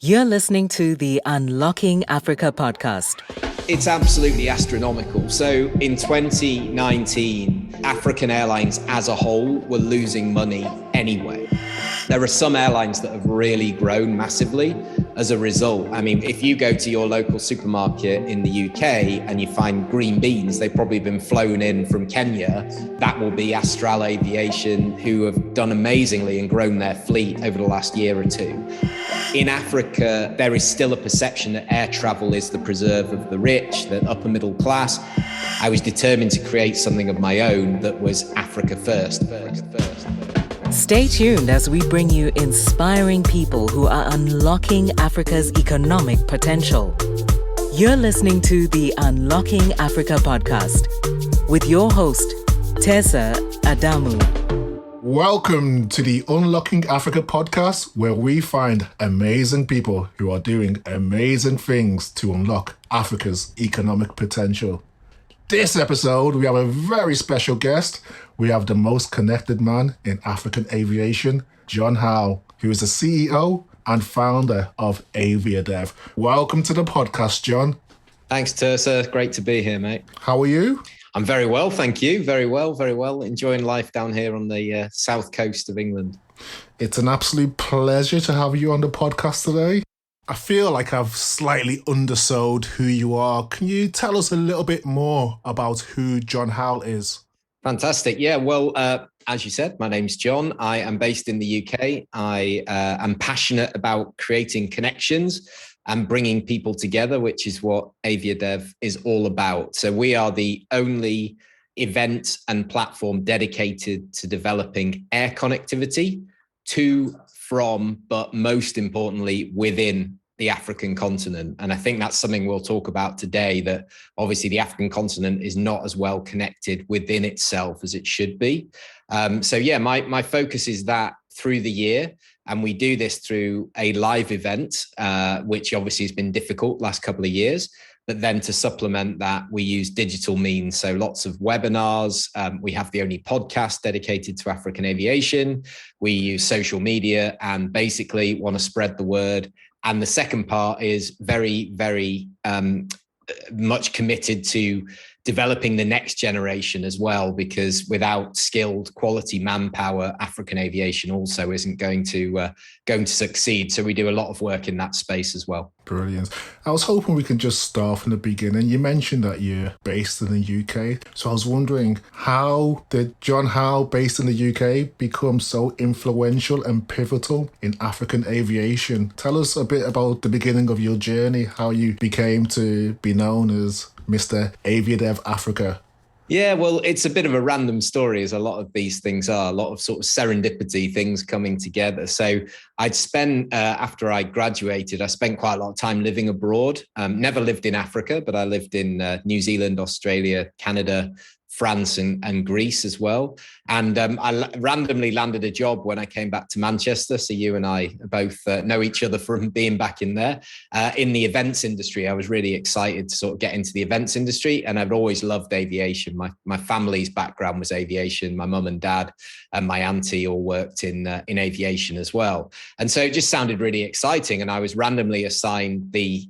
You're listening to the Unlocking Africa podcast. It's absolutely astronomical. So in 2019, African airlines as a whole were losing money anyway. There are some airlines that have really grown massively as a result. I mean, if you go to your local supermarket in the UK and you find green beans, they've probably been flown in from Kenya. That will be Astral Aviation, who have done amazingly and grown their fleet over the last year or two. In Africa, there is still a perception that air travel is the preserve of the rich, the upper middle class. I was determined to create something of my own that was Africa first. Stay tuned as we bring you inspiring people who are unlocking Africa's economic potential. You're listening to the Unlocking Africa podcast with your host, Tessa Adamu. Welcome to the Unlocking Africa podcast, where we find amazing people who are doing amazing things to unlock Africa's economic potential. This episode, we have a very special guest. We have the most connected man in African aviation, Jon Howell, who is the CEO and founder of Aviation. Welcome to the podcast, Jon. Thanks, Tersa. Great to be here, mate. How are you? I'm very well, thank you. Very well, very well. Enjoying life down here on the south coast of England. It's an absolute pleasure to have you on the podcast today. I feel like I've slightly undersold who you are. Can you tell us a little bit more about who Jon Howell is? Fantastic. Yeah, well, as you said, my name's Jon. I am based in the UK. I am passionate about creating connections and bringing people together, which is what Aviadev is all about. So we are the only event and platform dedicated to developing air connectivity to, from, but most importantly, within the African continent. And I think that's something we'll talk about today, that obviously the African continent is not as well connected within itself as it should be. So yeah, my focus is that through the year. And we do this through a live event, which obviously has been difficult last couple of years. But then to supplement that, we use digital means. So lots of webinars. We have the only podcast dedicated to African aviation. We use social media and basically want to spread the word. And the second part is very, very much committed to developing the next generation as well, because without skilled quality manpower, African aviation also isn't going to succeed. So we do a lot of work in that space as well. Brilliant. I was hoping we could just start from the beginning. You mentioned that you're based in the UK. So I was wondering, how did Jon Howell, based in the UK, become so influential and pivotal in African aviation? Tell us a bit about the beginning of your journey, how you became to be known as Mr. Aviadev Africa. Yeah, well, it's a bit of a random story, as a lot of these things are, a lot of sort of serendipity, things coming together. So I'd spent, after I graduated, I spent quite a lot of time living abroad. Never lived in Africa, but I lived in New Zealand, Australia, Canada, France and Greece as well. And I randomly landed a job when I came back to Manchester. So you and I both know each other from being back in there. In the events industry, I was really excited to sort of get into the events industry. And I've always loved aviation. My family's background was aviation. My mum and dad and my auntie all worked in aviation as well. And so it just sounded really exciting. And I was randomly assigned the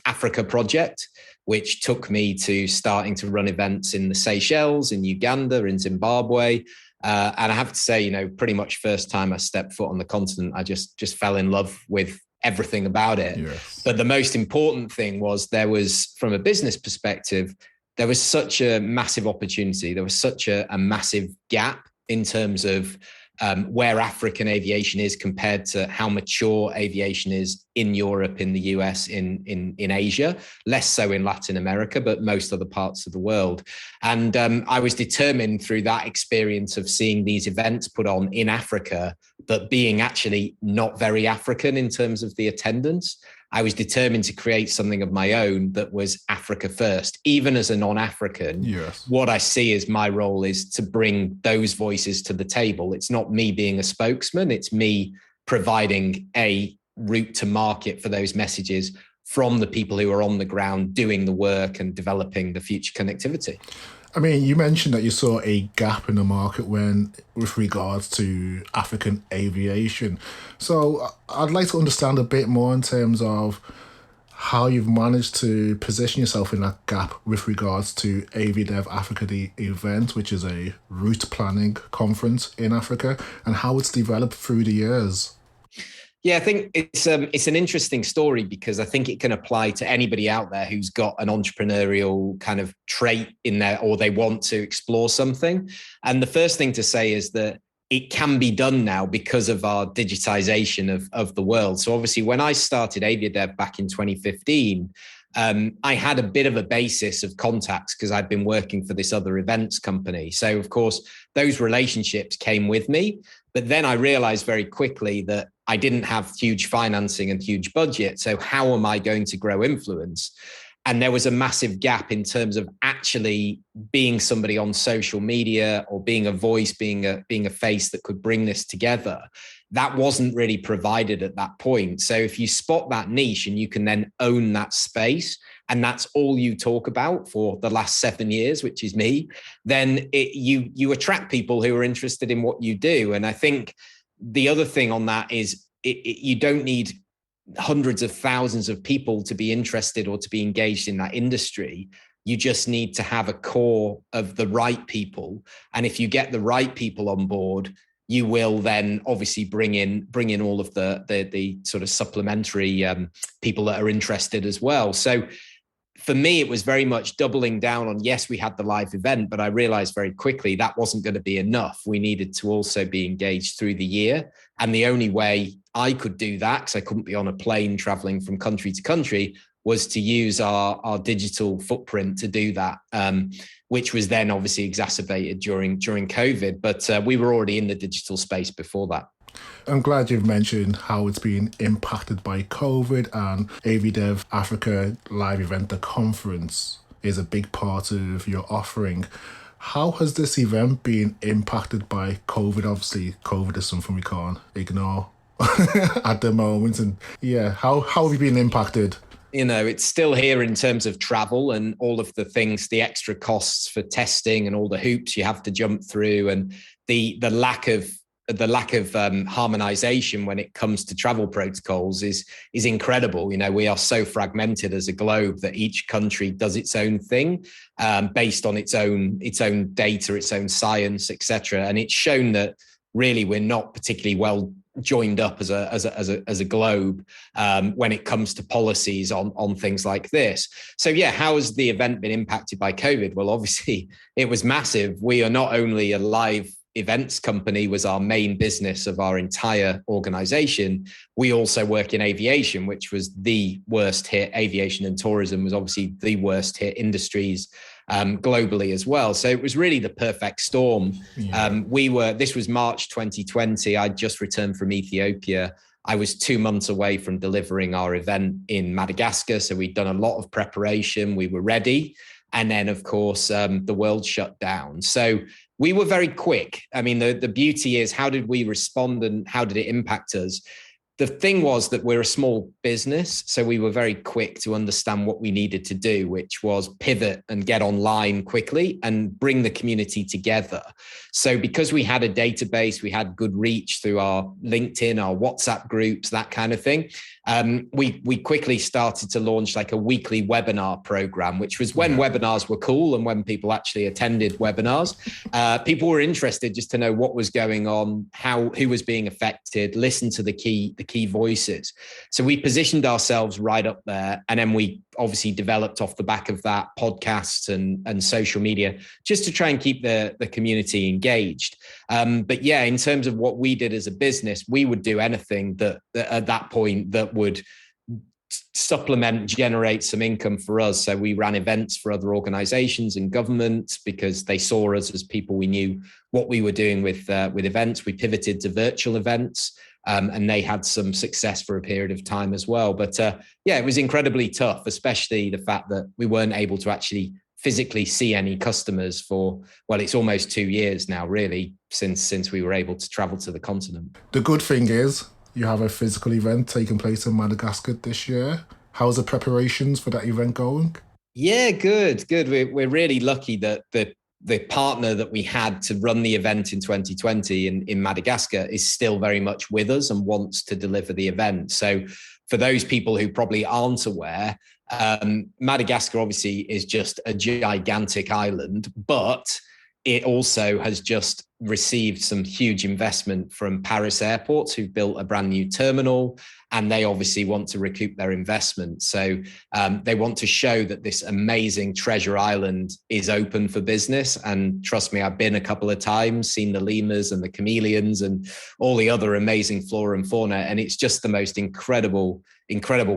Africa project, which took me to starting to run events in the Seychelles, in Uganda, in Zimbabwe. And I have to say, pretty much first time I stepped foot on the continent, I just fell in love with everything about it. Yes. But the most important thing was there was, from a business perspective, there was such a massive opportunity. There was such a massive gap in terms of where African aviation is compared to how mature aviation is in Europe, in the US, in Asia, less so in Latin America, but most other parts of the world. And I was determined through that experience of seeing these events put on in Africa, but being actually not very African in terms of the attendance. I was determined to create something of my own that was Africa first. Even as a non-African, yes, what I see as my role is to bring those voices to the table. It's not me being a spokesman. It's me providing a route to market for those messages from the people who are on the ground doing the work and developing the future connectivity. I mean, you mentioned that you saw a gap in the market with regards to African aviation. So I'd like to understand a bit more in terms of how you've managed to position yourself in that gap with regards to AVDev Africa, the event, which is a route planning conference in Africa, and how it's developed through the years. Yeah, I think it's an interesting story because I think it can apply to anybody out there who's got an entrepreneurial kind of trait in there, or they want to explore something. And the first thing to say is that it can be done now because of our digitization of the world. So obviously, when I started AviaDev back in 2015, I had a bit of a basis of contacts because I'd been working for this other events company. So of course, those relationships came with me. But then I realized very quickly that I didn't have huge financing and huge budget. So how am I going to grow influence? And there was a massive gap in terms of actually being somebody on social media or being a voice, being a face that could bring this together. That wasn't really provided at that point. So if you spot that niche and you can then own that space, and that's all you talk about for the last 7 years, which is me, then you attract people who are interested in what you do. And I think the other thing on that is you don't need hundreds of thousands of people to be interested or to be engaged in that industry. You just need to have a core of the right people. And if you get the right people on board, you will then obviously bring in all of the sort of supplementary people that are interested as well. So for me, it was very much doubling down on, yes, we had the live event, but I realized very quickly that wasn't going to be enough. We needed to also be engaged through the year. And the only way I could do that, because I couldn't be on a plane traveling from country to country, was to use our digital footprint to do that, which was then obviously exacerbated during COVID. But we were already in the digital space before that. I'm glad you've mentioned how it's been impacted by COVID, and AVDev Africa live event, the conference, is a big part of your offering. How has this event been impacted by COVID? Obviously, COVID is something we can't ignore at the moment. And yeah, how have you been impacted? You know, it's still here in terms of travel and all of the things, the extra costs for testing and all the hoops you have to jump through, and the lack of harmonization when it comes to travel protocols is incredible. You know, we are so fragmented as a globe that each country does its own thing based on its own data, its own science, etc. And it's shown that really we're not particularly well joined up as a globe when it comes to policies on things like this. So yeah, how has the event been impacted by COVID? Well, obviously it was massive. We are not only a live events company, was our main business of our entire organization. We also work in aviation, which was the worst hit. Aviation and tourism was obviously the worst hit industries globally as well. So it was really the perfect storm. Yeah. This was March 2020. I'd just returned from Ethiopia. I was 2 months away from delivering our event in Madagascar. So we'd done a lot of preparation. We were ready. And then, of course, the world shut down. So we were very quick. I mean, the beauty is, how did we respond and how did it impact us? The thing was that we're a small business, so we were very quick to understand what we needed to do, which was pivot and get online quickly and bring the community together. So because we had a database, we had good reach through our LinkedIn, our WhatsApp groups, that kind of thing. We quickly started to launch like a weekly webinar program, which was when webinars were cool and when people actually attended webinars. People were interested just to know what was going on, who was being affected, listen to the key voices. So we positioned ourselves right up there. And then we obviously developed off the back of that podcasts and social media just to try and keep the community engaged. But yeah, in terms of what we did as a business, we would do anything that at that point that would supplement, generate some income for us. So we ran events for other organizations and governments because they saw us as people we knew what we were doing with events. We pivoted to virtual events. And they had some success for a period of time as well. But yeah, it was incredibly tough, especially the fact that we weren't able to actually physically see any customers for, well, it's almost 2 years now, really, since we were able to travel to the continent. The good thing is you have a physical event taking place in Madagascar this year. How's the preparations for that event going? Yeah, good. We're really lucky that the partner that we had to run the event in 2020 in Madagascar is still very much with us and wants to deliver the event. So for those people who probably aren't aware, Madagascar obviously is just a gigantic island, but it also has just received some huge investment from Paris Airports, who've built a brand new terminal, and they obviously want to recoup their investment. So they want to show that this amazing treasure island is open for business. And trust me, I've been a couple of times, seen the lemurs and the chameleons and all the other amazing flora and fauna. And it's just the most incredible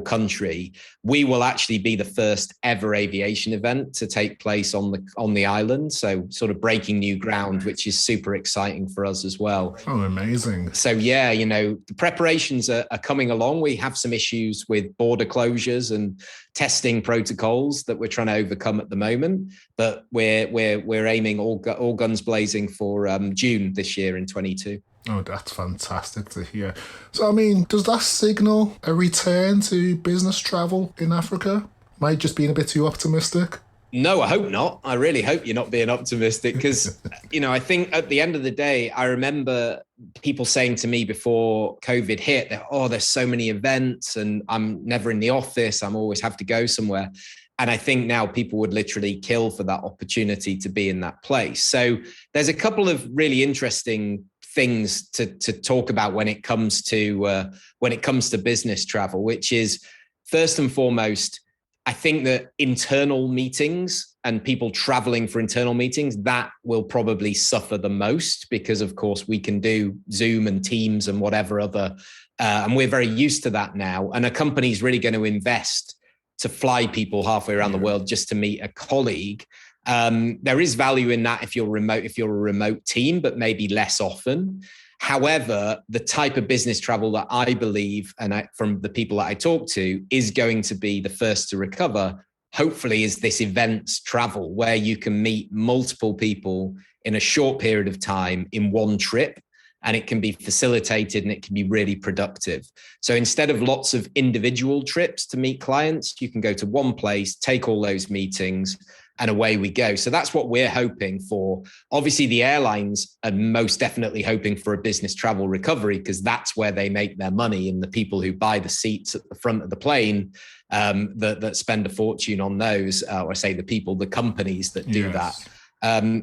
country. We will actually be the first ever aviation event to take place on the island. So sort of breaking new ground, which is super exciting for us as well. Oh, amazing. So yeah, the preparations are coming along. We have some issues with border closures and testing protocols that we're trying to overcome at the moment, but we're aiming all guns blazing for June this year in 22. Oh, that's fantastic to hear. So, I mean, does that signal a return to business travel in Africa? Am I just being a bit too optimistic? No, I hope not. I really hope you're not being optimistic because, I think at the end of the day, I remember people saying to me before COVID hit that, there's so many events and I'm never in the office. I'm always have to go somewhere. And I think now people would literally kill for that opportunity to be in that place. So there's a couple of really interesting things to talk about when it comes to business travel, which is first and foremost, I think that internal meetings and people traveling for internal meetings, that will probably suffer the most because, of course, we can do Zoom and Teams and whatever other, and we're very used to that now. And a company's really going to invest to fly people halfway around the world just to meet a colleague. There is value in that if you're a remote team, but maybe less often. However, the type of business travel that I believe, and from the people that I talk to, is going to be the first to recover, hopefully, is this events travel where you can meet multiple people in a short period of time in one trip, and it can be facilitated and it can be really productive. So instead of lots of individual trips to meet clients, you can go to one place, take all those meetings, and away we go. So that's what we're hoping for. Obviously, the airlines are most definitely hoping for a business travel recovery because that's where they make their money, and the people who buy the seats at the front of the plane that spend a fortune on those, or I say the companies that do that.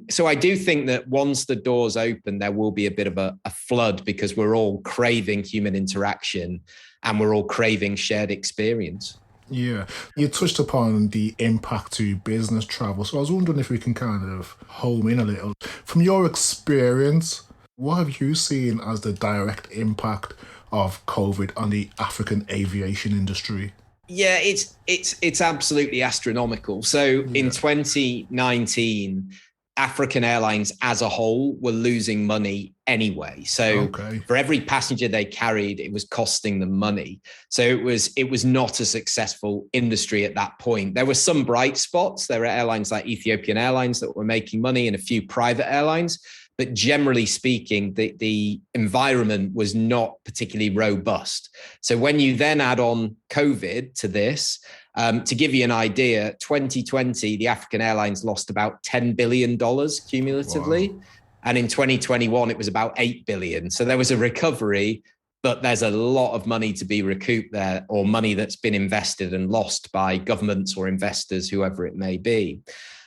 So I do think that once the doors open, there will be a bit of a flood because we're all craving human interaction and we're all craving shared experience. Yeah, you touched upon the impact to business travel. So I was wondering if we can kind of home in a little. From your experience, what have you seen as the direct impact of COVID on the African aviation industry? Yeah, it's absolutely astronomical. So in 2019, African airlines as a whole were losing money anyway. So for every passenger they carried, it was costing them money. So it was not a successful industry at that point. There were some bright spots. There were airlines like Ethiopian Airlines that were making money and a few private airlines. But generally speaking, the environment was not particularly robust. So when you then add on COVID to this, to give you an idea, 2020, the African airlines lost about $10 billion cumulatively. Wow. And in 2021, it was about $8 billion. So there was a recovery, but there's a lot of money to be recouped there, or money that's been invested and lost by governments or investors, whoever it may be.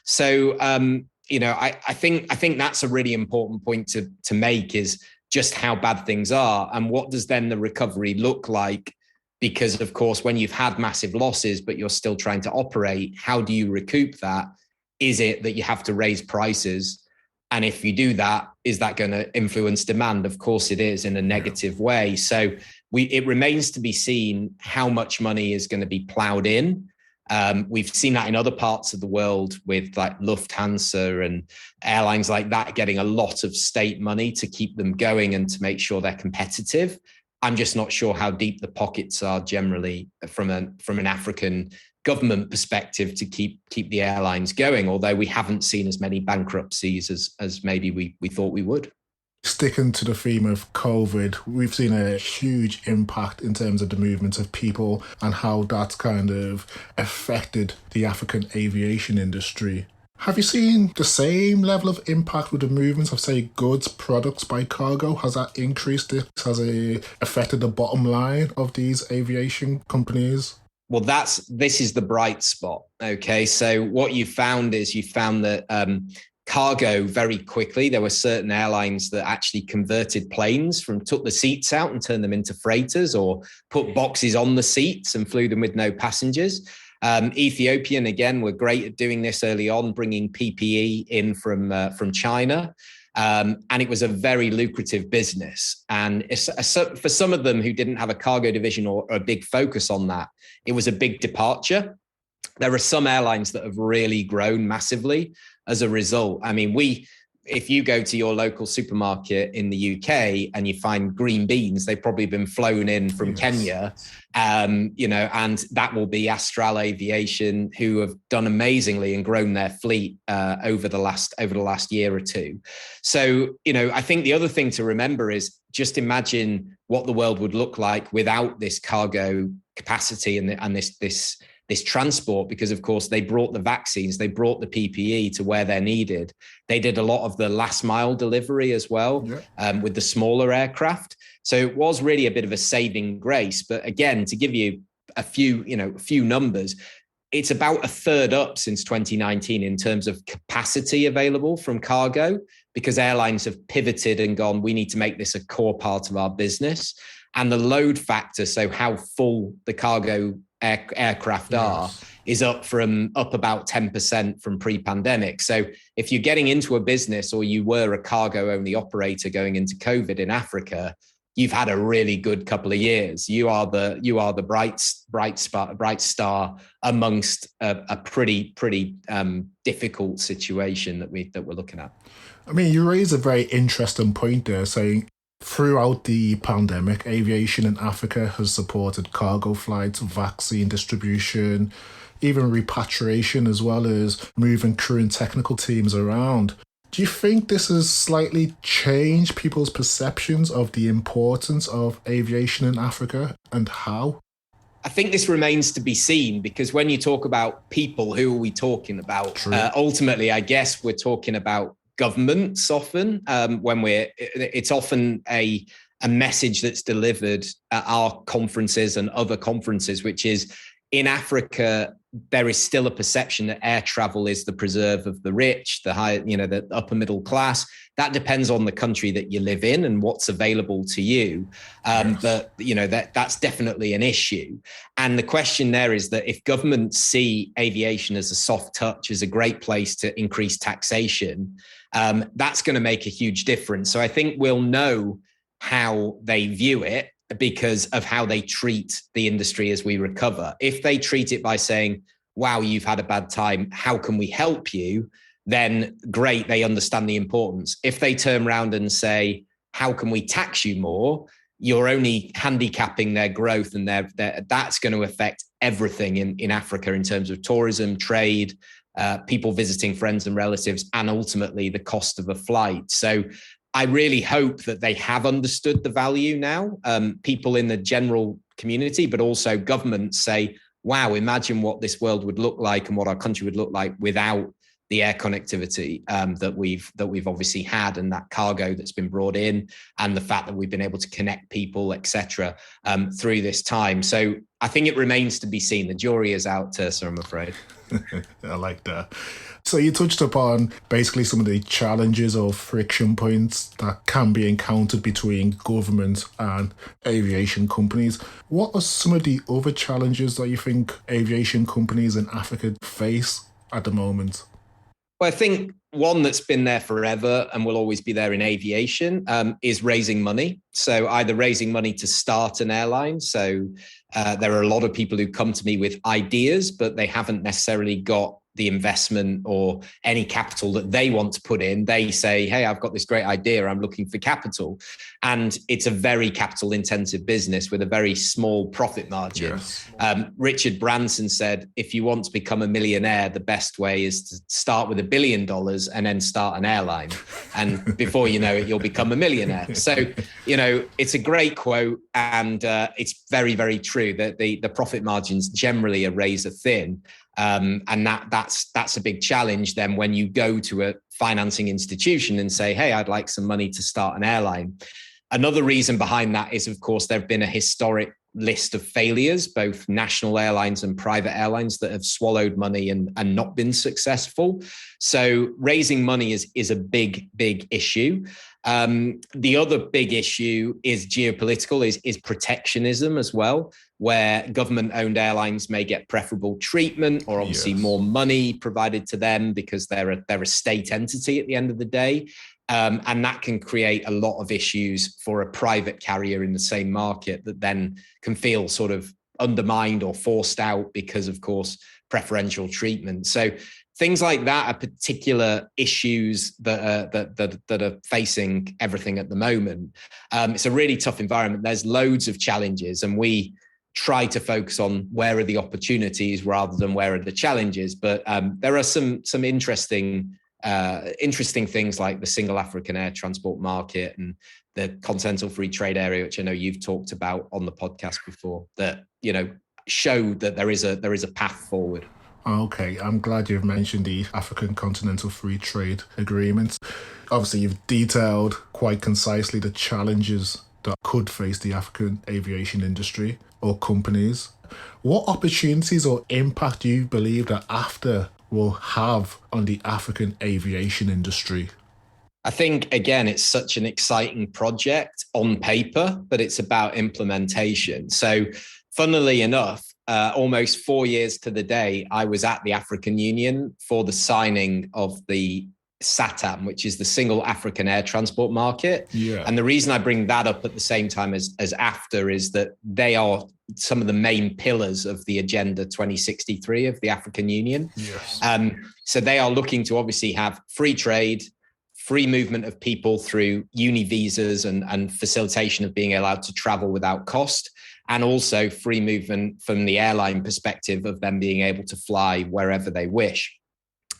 So, I think that's a really important point to make, is just how bad things are. And what does then the recovery look like? Because, of course, when you've had massive losses, but you're still trying to operate, how do you recoup that? Is it that you have to raise prices? And if you do that, is that going to influence demand? Of course it is, in a negative way. So it remains to be seen how much money is going to be plowed in. We've seen that in other parts of the world with like Lufthansa and airlines like that getting a lot of state money to keep them going and to make sure they're competitive. I'm just not sure how deep the pockets are generally from an African government perspective to keep the airlines going, although we haven't seen as many bankruptcies as maybe we thought we would. Sticking to the theme of COVID, we've seen a huge impact in terms of the movement of people and how that's kind of affected the African aviation industry. Have you seen the same level of impact with the movements of, say, goods, products by cargo? Has that increased it? Has it affected the bottom line of these aviation companies? Well, this is the bright spot. Okay. So what you found that cargo very quickly, there were certain airlines that actually converted planes took the seats out and turned them into freighters, or put boxes on the seats and flew them with no passengers. Ethiopian, again, were great at doing this early on, bringing PPE in from China. And it was a very lucrative business. And for some of them who didn't have a cargo division or a big focus on that, it was a big departure. There are some airlines that have really grown massively as a result. I mean, if you go to your local supermarket in the UK and you find green beans, they've probably been flown in from Kenya, and that will be Astral Aviation, who have done amazingly and grown their fleet over the last year or two. So, I think the other thing to remember is just imagine what the world would look like without this cargo capacity and this transport, because of course they brought the vaccines, they brought the PPE to where they're needed. They did a lot of the last mile delivery as well, with the smaller aircraft. So it was really a bit of a saving grace. But again, to give you a few numbers, it's about a third up since 2019 in terms of capacity available from cargo, because airlines have pivoted and gone, we need to make this a core part of our business. And the load factor, so how full the cargo aircraft are, is up about 10% from pre-pandemic. So if you're getting into a business, or you were a cargo only operator going into COVID in Africa, you've had a really good couple of years. You are the bright star amongst a pretty difficult situation that we're looking at. I mean, you raise a very interesting point there, saying throughout the pandemic, aviation in Africa has supported cargo flights, vaccine distribution, even repatriation, as well as moving crew and technical teams around. Do you think this has slightly changed people's perceptions of the importance of aviation in Africa, and how? I think this remains to be seen, because when you talk about people, who are we talking about? Ultimately, I guess we're talking about governments often, it's often a message that's delivered at our conferences and other conferences, which is, in Africa, there is still a perception that air travel is the preserve of the rich, the upper middle class. That depends on the country that you live in and what's available to you. But that's definitely an issue. And the question there is that if governments see aviation as a soft touch, as a great place to increase taxation, that's going to make a huge difference. So I think we'll know how they view it because of how they treat the industry as we recover. If they treat it by saying, wow, you've had a bad time, how can we help you? Then great, they understand the importance. If they turn around and say, how can we tax you more? You're only handicapping their growth, and that's going to affect everything in Africa in terms of tourism, trade, people visiting friends and relatives, and ultimately the cost of a flight. So I really hope that they have understood the value now. People in the general community, but also governments, say, wow, imagine what this world would look like and what our country would look like without the air connectivity that we've obviously had, and that cargo that's been brought in, and the fact that we've been able to connect people, etc., through this time. So I think it remains to be seen. The jury is out, Tirsa, I'm afraid. I like that. So you touched upon basically some of the challenges or friction points that can be encountered between government and aviation companies. What are some of the other challenges that you think aviation companies in Africa face at the moment? Well, I think one that's been there forever and will always be there in aviation is raising money. So either raising money to start an airline. So there are a lot of people who come to me with ideas, but they haven't necessarily got the investment or any capital that they want to put in. They say, hey, I've got this great idea, I'm looking for capital. And it's a very capital intensive business with a very small profit margin. Yes. Richard Branson said, if you want to become a millionaire, the best way is to start with $1 billion and then start an airline. And before you know it, you'll become a millionaire. So, it's a great quote, and it's very, very true that the profit margins generally are razor thin. And that's a big challenge then when you go to a financing institution and say, hey, I'd like some money to start an airline. Another reason behind that is, of course, there have been a historic list of failures, both national airlines and private airlines that have swallowed money and not been successful. So raising money is a big, big issue. The other big issue is geopolitical, is protectionism as well, where government-owned airlines may get preferable treatment or obviously more money provided to them because they're a state entity at the end of the day. And that can create a lot of issues for a private carrier in the same market that then can feel sort of undermined or forced out because, of course, preferential treatment. So things like that are particular issues that are facing everything at the moment. It's a really tough environment. There's loads of challenges, and we try to focus on where are the opportunities rather than where are the challenges. But there are some interesting things like the single African air transport market and the continental free trade area, which I know you've talked about on the podcast before, that show that there is a path forward. Okay, I'm glad you've mentioned the African Continental Free Trade Agreement. Obviously, you've detailed quite concisely the challenges that could face the African aviation industry or companies. What opportunities or impact do you believe that AfCFTA will have on the African aviation industry? I think, again, it's such an exciting project on paper, but it's about implementation. So funnily enough, almost 4 years to the day, I was at the African Union for the signing of the SATAM, which is the single African air transport market. Yeah. And the reason I bring that up at the same time as AfCFTA is that they are some of the main pillars of the Agenda 2063 of the African Union. Yes. So they are looking to obviously have free trade, free movement of people through uni visas and facilitation of being allowed to travel without cost, and also free movement from the airline perspective of them being able to fly wherever they wish.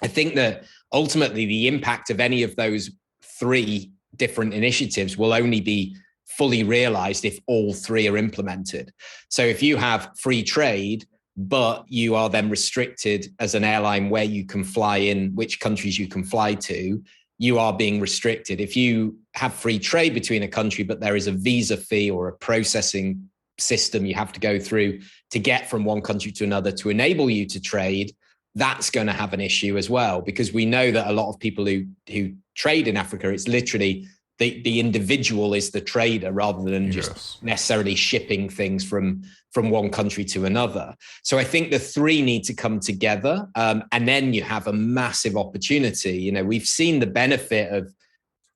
I think that ultimately the impact of any of those three different initiatives will only be fully realized if all three are implemented. So if you have free trade, but you are then restricted as an airline where you can fly in, which countries you can fly to, you are being restricted. If you have free trade between a country, but there is a visa fee or a processing system you have to go through to get from one country to another to enable you to trade, that's going to have an issue as well, because we know that a lot of people who trade in Africa, it's literally the individual is the trader rather than just necessarily shipping things from one country to another. So I think the three need to come together, and then you have a massive opportunity. We've seen the benefit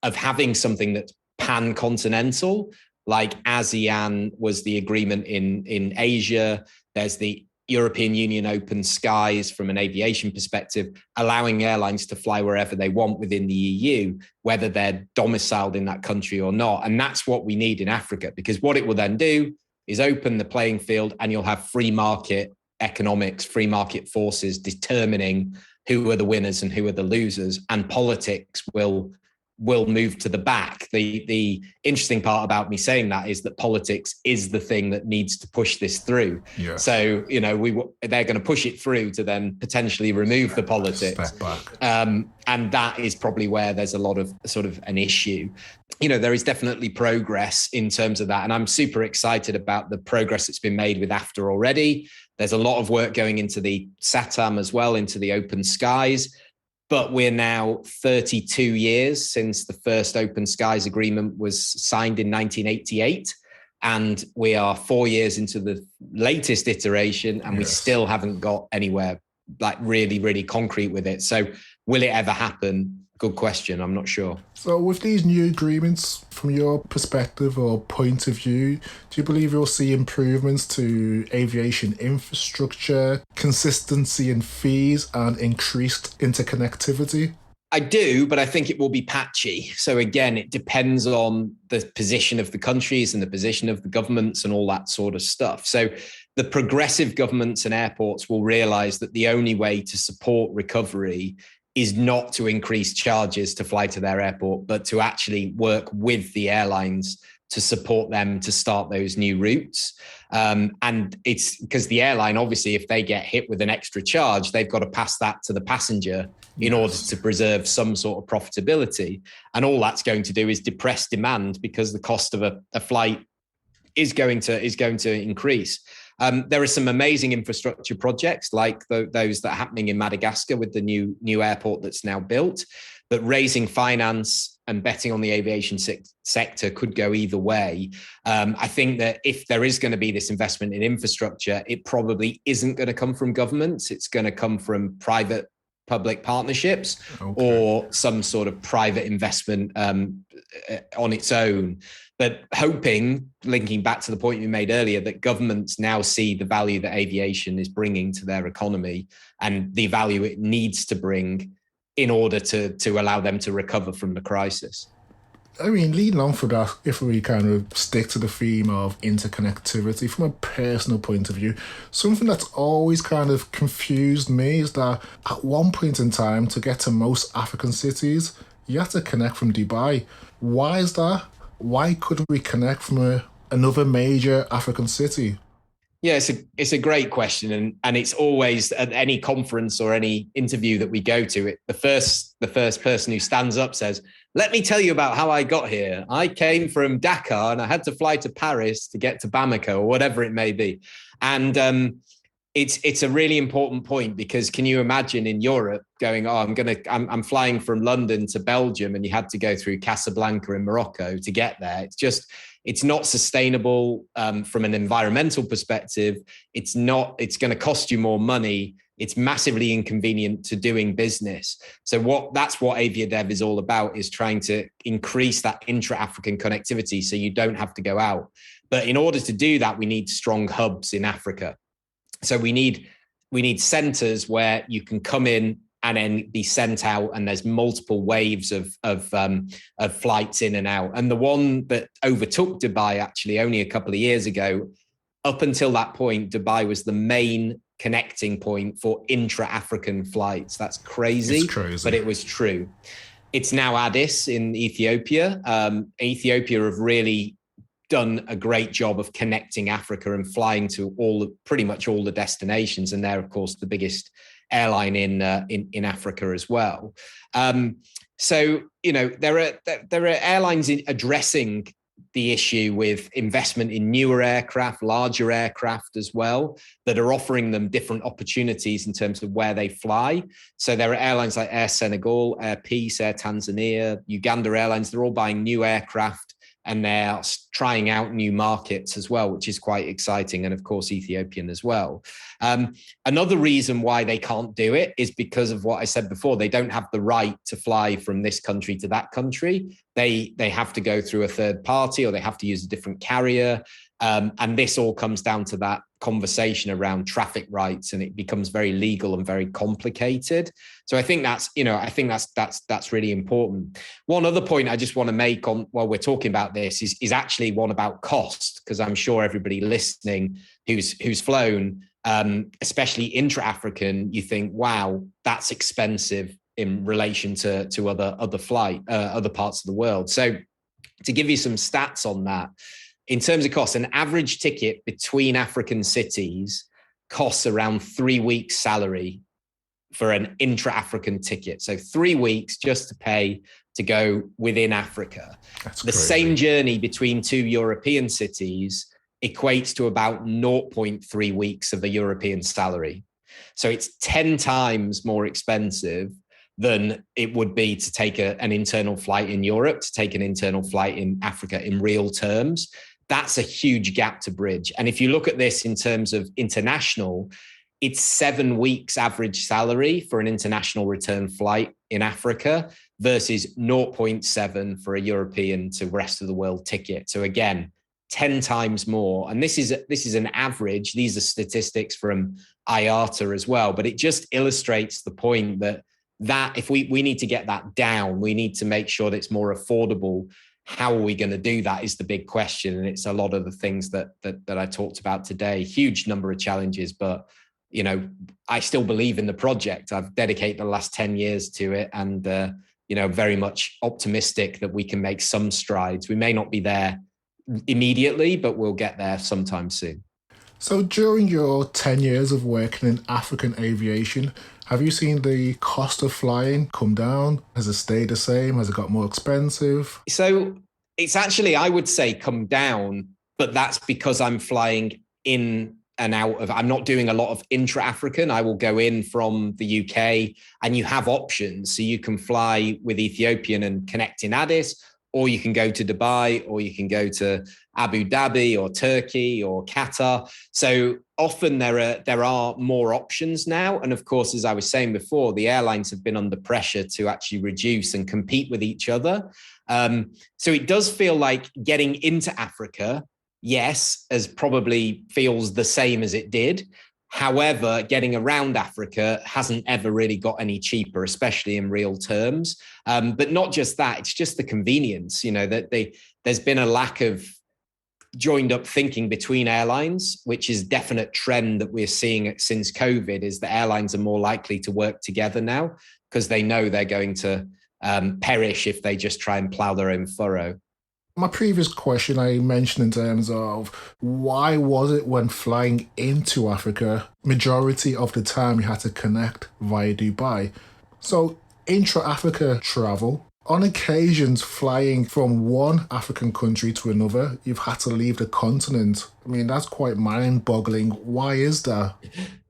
of having something that's pan-continental, like ASEAN was the agreement in Asia. There's the European Union open skies from an aviation perspective, allowing airlines to fly wherever they want within the EU, whether they're domiciled in that country or not. And that's what we need in Africa, because what it will then do is open the playing field, and you'll have free market economics, free market forces determining who are the winners and who are the losers, and politics will move to the back. The interesting part about me saying that is that politics is the thing that needs to push this through. Yes. So, they're going to push it through to then potentially remove the politics. And that is probably where there's a lot of sort of an issue. There is definitely progress in terms of that. And I'm super excited about the progress that's been made with AfCFTA already. There's a lot of work going into the SATAM as well, into the open skies. But we're now 32 years since the first Open Skies Agreement was signed in 1988. And we are 4 years into the latest iteration, and we still haven't got anywhere like really, really concrete with it. So will it ever happen? Good question. I'm not sure. So with these new agreements, from your perspective or point of view, do you believe you'll see improvements to aviation infrastructure, consistency in fees, and increased interconnectivity? I do, but I think it will be patchy. So again, it depends on the position of the countries and the position of the governments and all that sort of stuff. So the progressive governments and airports will realize that the only way to support recovery is not to increase charges to fly to their airport, but to actually work with the airlines to support them to start those new routes. And it's because the airline, obviously, if they get hit with an extra charge, they've got to pass that to the passenger in order to preserve some sort of profitability. And all that's going to do is depress demand because the cost of a flight is going to increase. There are some amazing infrastructure projects like those that are happening in Madagascar with the new airport that's now built. But raising finance and betting on the aviation sector could go either way. I think that if there is going to be this investment in infrastructure, it probably isn't going to come from governments. It's going to come from private public partnerships or some sort of private investment on its own. But hoping, linking back to the point you made earlier, that governments now see the value that aviation is bringing to their economy and the value it needs to bring in order to allow them to recover from the crisis. I mean, leading on from that, if we kind of stick to the theme of interconnectivity, from a personal point of view, something that's always kind of confused me is that at one point in time, to get to most African cities, you have to connect from Dubai. Why is that? Why couldn't we connect from another major African city? Yeah, it's a great question, and it's always at any conference or any interview that we go to, the first person who stands up says, "Let me tell you about how I got here. I came from Dakar and I had to fly to Paris to get to Bamako," or whatever it may be. And it's a really important point, because can you imagine in Europe going, I'm flying from London to Belgium, and you had to go through Casablanca in Morocco to get there. It's not sustainable from an environmental perspective. It's going to cost you more money. It's massively inconvenient to doing business. So that's what AviaDev is all about, is trying to increase that intra-African connectivity so you don't have to go out. But in order to do that, we need strong hubs in Africa. So we need centers where you can come in and then be sent out, and there's multiple waves of flights in and out. And the one that overtook Dubai actually only a couple of years ago, up until that point, Dubai was the main connecting point for intra-African flights. That's crazy, but it was true. It's now Addis in Ethiopia. Ethiopia have really done a great job of connecting Africa and flying to pretty much all the destinations. And they're, of course, the biggest airline in Africa as well. So, there are airlines addressing the issue with investment in newer aircraft, larger aircraft as well, that are offering them different opportunities in terms of where they fly. So there are airlines like Air Senegal, Air Peace, Air Tanzania, Uganda Airlines. They're all buying new aircraft, and they're trying out new markets as well, which is quite exciting. And of course, Ethiopian as well. Another reason why they can't do it is because of what I said before. They don't have the right to fly from this country to that country. They have to go through a third party, or they have to use a different carrier. And this all comes down to that conversation around traffic rights, and it becomes very legal and very complicated. So I think that's really important. One other point I just want to make on while we're talking about this is actually one about cost, because I'm sure everybody listening who's flown, especially intra-African, you think, wow, that's expensive in relation to other parts of the world. So to give you some stats on that, in terms of cost, an average ticket between African cities costs around 3 weeks' salary for an intra-African ticket. So 3 weeks just to pay to go within Africa. That's the crazy. Same journey between two European cities equates to about 0.3 weeks of a European salary. So it's 10 times more expensive than it would be to take an internal flight in Europe, to take an internal flight in Africa in real terms. That's a huge gap to bridge. And if you look at this in terms of international, it's 7 weeks average salary for an international return flight in Africa versus zero point 0.7 for a European to rest of the world ticket. So again, 10 times more. And this is an average. These are statistics from IATA as well, but it just illustrates the point that if we need to get that down, we need to make sure that it's more affordable. How are we going to do that is the big question. And it's a lot of the things that I talked about today. Huge number of challenges, but I still believe in the project. I've dedicated the last 10 years to it, and very much optimistic that we can make some strides. We may not be there immediately, but we'll get there sometime soon. So during your 10 years of working in African aviation, have you seen the cost of flying come down? Has it stayed the same? Has it got more expensive? So it's actually, I would say, come down, but that's because I'm flying in and out of, I'm not doing a lot of intra-African. I will go in from the UK, and you have options. So you can fly with Ethiopian and connect in Addis, or you can go to Dubai, or you can go to Abu Dhabi or Turkey or Qatar. So often there are more options now. And of course, as I was saying before, the airlines have been under pressure to actually reduce and compete with each other. So it does feel like getting into Africa, yes, as probably feels the same as it did. However, getting around Africa hasn't ever really got any cheaper, especially in real terms. But not just that, it's just the convenience, that there's been a lack of joined up thinking between airlines, which is a definite trend that we're seeing since COVID, is that airlines are more likely to work together now because they know they're going to perish if they just try and plow their own furrow. My previous question I mentioned in terms of why was it when flying into Africa, majority of the time you had to connect via Dubai. So intra-Africa travel, on occasions flying from one African country to another, you've had to leave the continent. I mean, that's quite mind-boggling. Why is that?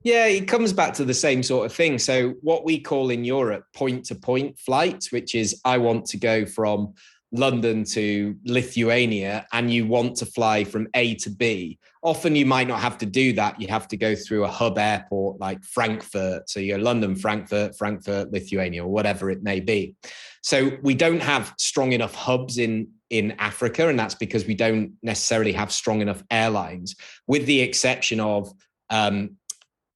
Yeah, it comes back to the same sort of thing. So what we call in Europe point-to-point flights, which is I want to go from London to Lithuania and you want to fly from A to B. Often you might not have to do that. You have to go through a hub airport like Frankfurt. So you're London, Frankfurt, Lithuania, or whatever it may be. So we don't have strong enough hubs in Africa, and that's because we don't necessarily have strong enough airlines, with the exception of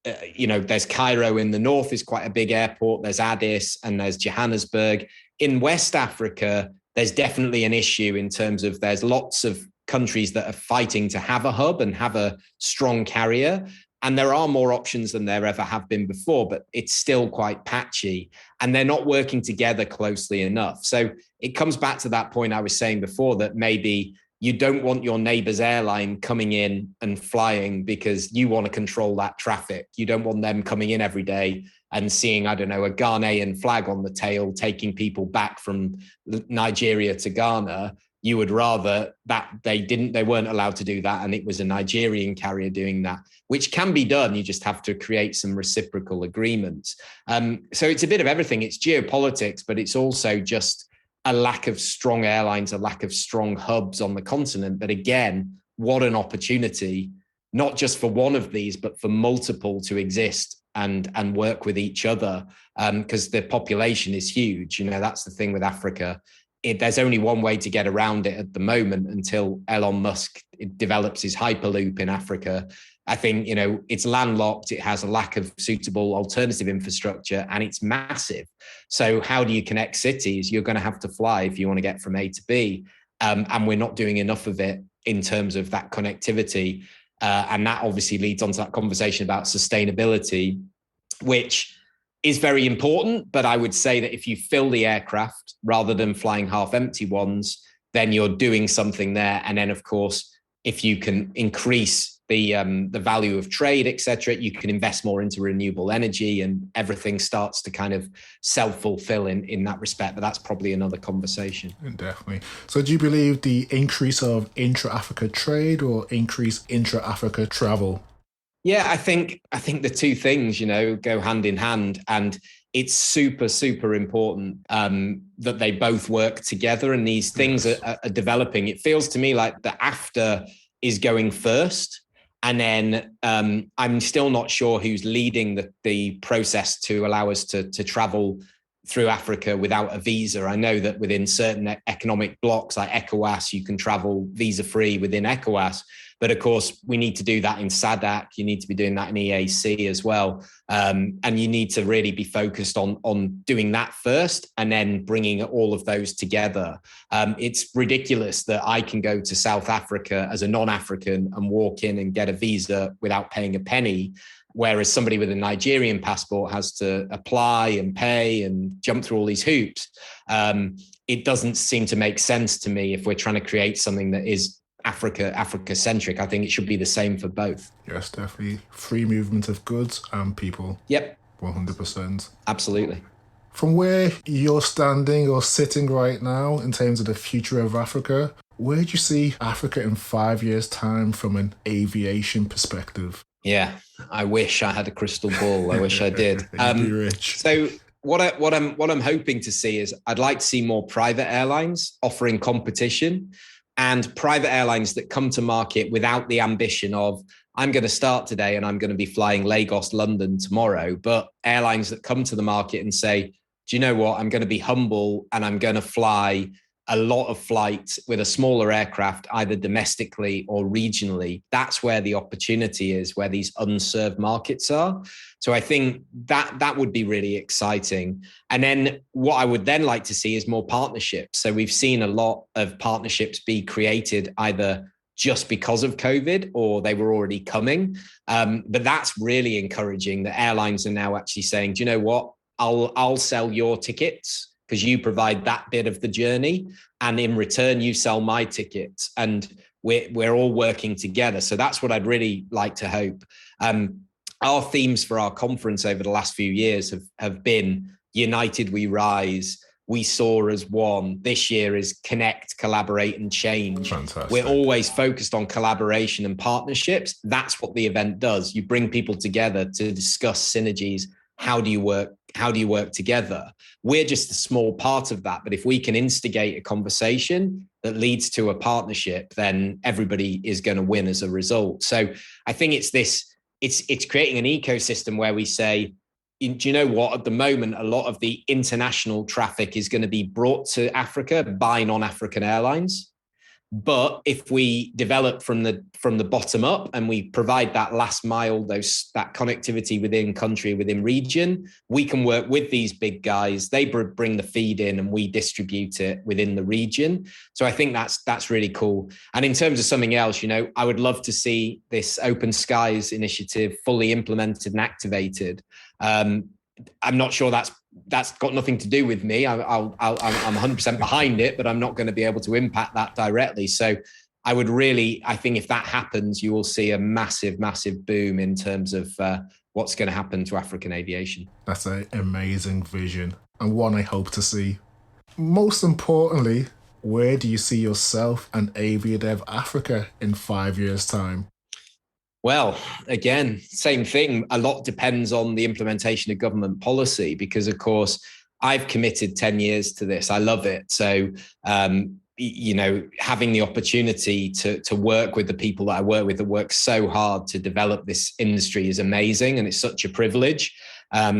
there's Cairo in the north is quite a big airport. There's Addis and there's Johannesburg. In West Africa, there's definitely an issue in terms of there's lots of countries that are fighting to have a hub and have a strong carrier. And there are more options than there ever have been before, but it's still quite patchy and they're not working together closely enough. So it comes back to that point I was saying before, that maybe you don't want your neighbor's airline coming in and flying because you want to control that traffic. You don't want them coming in every day and seeing, a Ghanaian flag on the tail, taking people back from Nigeria to Ghana. You would rather that they weren't allowed to do that. And it was a Nigerian carrier doing that, which can be done. You just have to create some reciprocal agreements. So it's a bit of everything. It's geopolitics, but it's also just a lack of strong airlines, a lack of strong hubs on the continent. But again, what an opportunity, not just for one of these, but for multiple to exist and work with each other, because the population is huge. That's the thing with Africa. There's only one way to get around it at the moment until Elon Musk develops his Hyperloop in Africa. I think, it's landlocked. It has a lack of suitable alternative infrastructure and it's massive. So how do you connect cities? You're going to have to fly if you want to get from A to B. And we're not doing enough of it in terms of that connectivity. And that obviously leads on to that conversation about sustainability, which is very important. But I would say that if you fill the aircraft rather than flying half empty ones, then you're doing something there. And then, of course, if you can increase the value of trade, et cetera, you can invest more into renewable energy and everything starts to kind of self-fulfill in that respect. But that's probably another conversation. Definitely. So do you believe the increase of intra-Africa trade or increase intra-Africa travel? Yeah, I think the two things, go hand in hand, and it's super, super important that they both work together and these things are developing. It feels to me like the AfCFTA is going first. And then I'm still not sure who's leading the process to allow us to travel through Africa without a visa. I know that within certain economic blocks like ECOWAS, you can travel visa-free within ECOWAS. But of course, we need to do that in SADC. You need to be doing that in EAC as well. And you need to really be focused on doing that first and then bringing all of those together. It's ridiculous that I can go to South Africa as a non-African and walk in and get a visa without paying a penny, whereas somebody with a Nigerian passport has to apply and pay and jump through all these hoops. It doesn't seem to make sense to me if we're trying to create something that is Africa-centric. I think it should be the same for both. Yes, definitely. Free movement of goods and people. Yep. 100%. Absolutely. From where you're standing or sitting right now in terms of the future of Africa, where do you see Africa in 5 years' time from an aviation perspective? Yeah, I wish I had a crystal ball. I wish I did. You'd be rich. So what I'm hoping to see is I'd like to see more private airlines offering competition, and private airlines that come to market without the ambition of, I'm going to start today and I'm going to be flying Lagos, London tomorrow, but airlines that come to the market and say, do you know what? I'm going to be humble and I'm going to fly a lot of flights with a smaller aircraft, either domestically or regionally. That's where the opportunity is, where these unserved markets are. So I think that would be really exciting. And then what I would then like to see is more partnerships. So we've seen a lot of partnerships be created either just because of COVID or they were already coming. But that's really encouraging that airlines are now actually saying, do you know what? I'll sell your tickets because you provide that bit of the journey, and in return you sell my tickets, and we're all working together. So that's what I'd really like to hope. Our themes for our conference over the last few years have been United We Rise, We Soar as One. This year is Connect, Collaborate and Change. Fantastic. We're always focused on collaboration and partnerships. That's what the event does. You bring people together to discuss synergies. How do you work together? We're just a small part of that. But if we can instigate a conversation that leads to a partnership, then everybody is going to win as a result. So I think it's creating an ecosystem where we say, do you know what? At the moment, a lot of the international traffic is going to be brought to Africa by non-African airlines. But if we develop from the bottom up and we provide that last mile, that connectivity within country, within region, we can work with these big guys. They bring the feed in and we distribute it within the region. So I think that's really cool. And in terms of something else, I would love to see this Open Skies initiative fully implemented and activated. I'm not sure that's got nothing to do with me. I'm 100% behind it, but I'm not going to be able to impact that directly. So I think if that happens, you will see a massive, massive boom in terms of what's going to happen to African aviation. That's an amazing vision and one I hope to see. Most importantly, where do you see yourself and Aviadev Africa in 5 years' time? Well, again, same thing. A lot depends on the implementation of government policy because, of course, I've committed 10 years to this. I love it. So, having the opportunity to work with the people that I work with that work so hard to develop this industry is amazing. And it's such a privilege.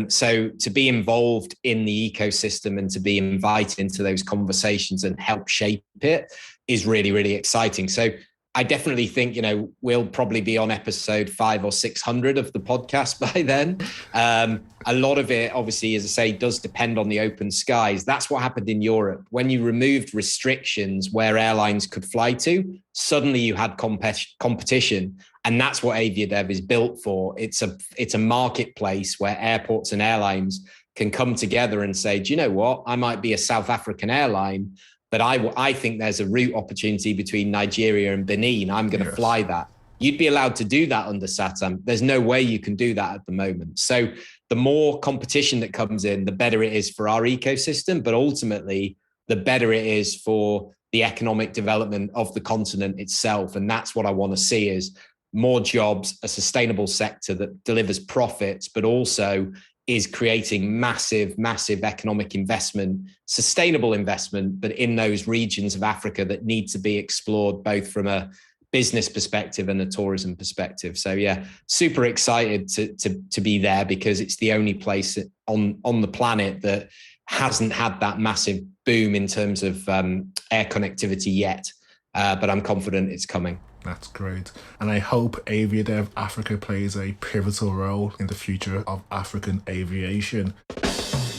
So to be involved in the ecosystem and to be invited into those conversations and help shape it is really, really exciting. So I definitely think, we'll probably be on episode 500 or 600 of the podcast by then. A lot of it, obviously, as I say, does depend on the open skies. That's what happened in Europe. When you removed restrictions where airlines could fly to, suddenly you had competition. And that's what Aviadev is built for. It's a marketplace where airports and airlines can come together and say, do you know what? I might be a South African airline, but I think there's a route opportunity between Nigeria and Benin. I'm going to fly that. You'd be allowed to do that under SATAM. There's no way you can do that at the moment. So the more competition that comes in, the better it is for our ecosystem, but ultimately the better it is for the economic development of the continent itself. And that's what I want to see is more jobs, a sustainable sector that delivers profits, but also is creating massive, massive economic investment, sustainable investment, but in those regions of Africa that need to be explored both from a business perspective and a tourism perspective. So yeah, super excited to be there, because it's the only place on the planet that hasn't had that massive boom in terms of air connectivity yet. But I'm confident it's coming. That's great. And I hope AviaDev Africa plays a pivotal role in the future of African aviation.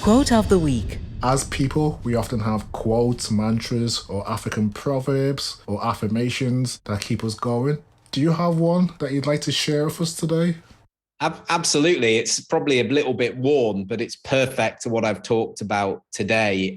Quote of the week. As people, we often have quotes, mantras, or African proverbs or affirmations that keep us going. Do you have one that you'd like to share with us today? Absolutely. It's probably a little bit worn, but it's perfect to what I've talked about today.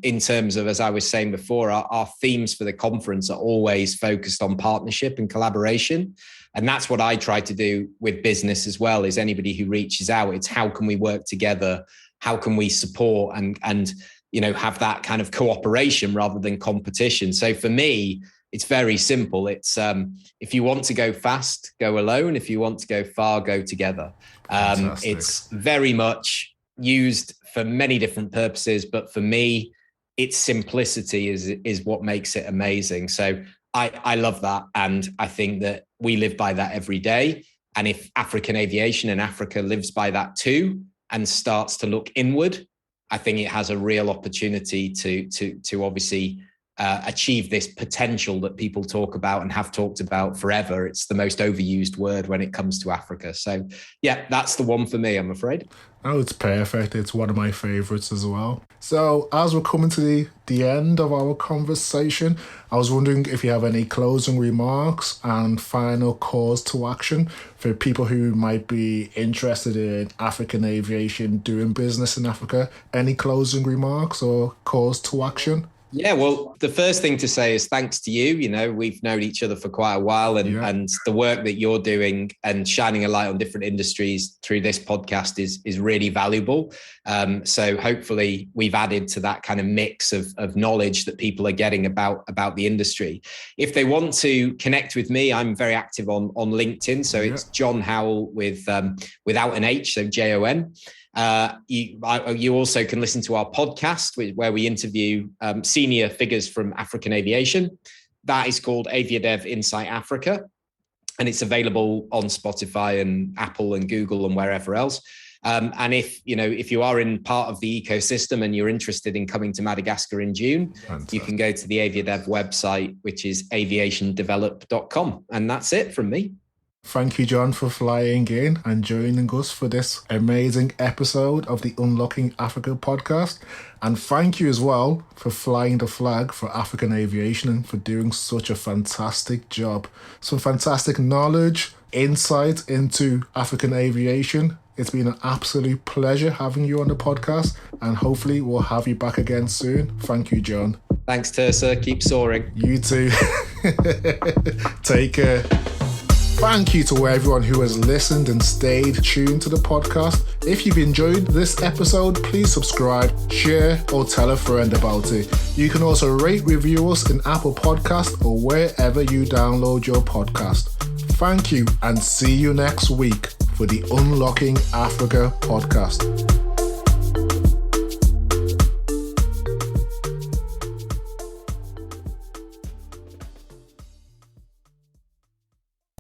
In terms of, as I was saying before, our themes for the conference are always focused on partnership and collaboration. And that's what I try to do with business as well, is anybody who reaches out, it's how can we work together? How can we support and have that kind of cooperation rather than competition? So for me, it's very simple. It's if you want to go fast, go alone. If you want to go far, go together. It's very much used for many different purposes, but for me, its simplicity is what makes it amazing. So I love that, and I think that we live by that every day. And if African aviation and Africa lives by that too, and starts to look inward, I think it has a real opportunity to obviously achieve this potential that people talk about and have talked about forever. It's the most overused word when it comes to Africa. So yeah, that's the one for me, I'm afraid. Oh, it's perfect. It's one of my favorites as well. So as we're coming to the end of our conversation, I was wondering if you have any closing remarks and final calls to action for people who might be interested in African aviation, doing business in Africa. Any closing remarks or calls to action? Yeah, well, the first thing to say is thanks to you. We've known each other for quite a while, and the work that you're doing and shining a light on different industries through this podcast is really valuable. So hopefully we've added to that kind of mix of knowledge that people are getting about the industry. If they want to connect with me, I'm very active on LinkedIn. So it's Jon Howell without an H, so Jon. You also can listen to our podcast where we interview senior figures from African aviation. That is called Aviadev Insight Africa, and it's available on Spotify and Apple and Google and wherever else. And if you are in part of the ecosystem and you're interested in coming to Madagascar in June, you can go to the Aviadev website, which is aviationdevelop.com. And that's it from me. Thank you, Jon, for flying in and joining us for this amazing episode of the Unlocking Africa podcast. And thank you as well for flying the flag for African aviation and for doing such a fantastic job. Some fantastic knowledge, insight into African aviation. It's been an absolute pleasure having you on the podcast, and hopefully we'll have you back again soon. Thank you, Jon. Thanks, Tersa. Keep soaring. You too. Take care. Thank you to everyone who has listened and stayed tuned to the podcast. If you've enjoyed this episode, please subscribe, share, or tell a friend about it. You can also rate, review us in Apple Podcasts or wherever you download your podcast. Thank you, and see you next week for the Unlocking Africa podcast.